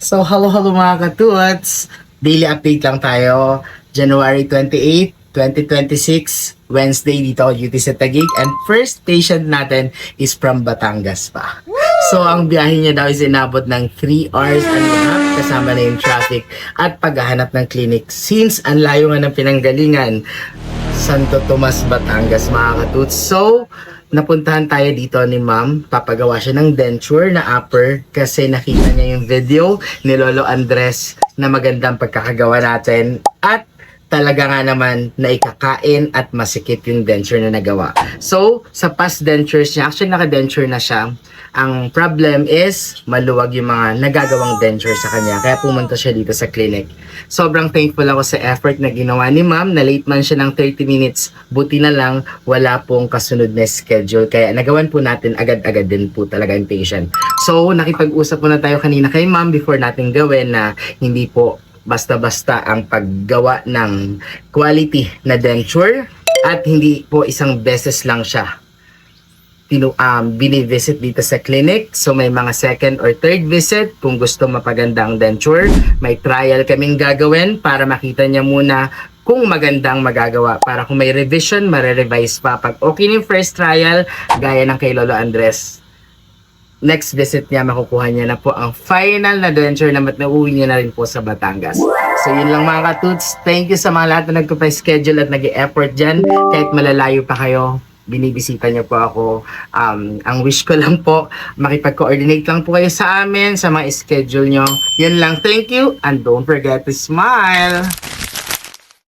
So, hello mga katuts! Daily update lang tayo. January 28, 2026, Wednesday dito ako duty sa Taguig. And first patient natin is from Batangas pa. So, ang biyahe niya daw is inabot ng 3 hours and a half kasama na yung traffic at paghahanap ng clinic. Since ang layo nga ng pinanggalingan, Santo Tomas, Batangas mga katuts. So, napuntahan tayo dito ni ma'am. Papagawa siya ng denture na upper kasi nakita niya yung video ni Lolo Andres na magandang pagkakagawa natin. At talaga nga naman na ikakain at masikip yung denture na nagawa. So, sa past dentures niya, actually naka-denture na siya. Ang problem is, maluwag yung mga nagagawang denture sa kanya. Kaya pumunta siya dito sa clinic. Sobrang thankful ako sa effort na ginawa ni ma'am. Na-late man siya ng 30 minutes. Buti na lang, wala pong kasunod na schedule. Kaya nagawan po natin agad-agad din po talaga yung patient. So, nakipag-usap muna tayo kanina kay ma'am before natin gawin na hindi po basta-basta ang paggawa ng quality na denture at hindi po isang beses lang siya binivisit dito sa clinic. So may mga second or third visit kung gusto mapaganda ang denture. May trial kaming gagawin para makita niya muna kung magandang magagawa. Para kung may revision, mare-revise pa. Pag okay yung first trial, gaya ng kay Lolo Andres, next visit niya, makukuha niya na po ang final na denture na nauwi niya na rin po sa Batangas. So yun lang mga katuts. Thank you sa mga lahat na nagpa-schedule at nag-e-effort dyan. Kahit malalayo pa kayo, binibisita niyo po ako. Ang wish ko lang po, makipag-coordinate lang po kayo sa amin, sa mga schedule nyo. Yun lang. Thank you and don't forget to smile!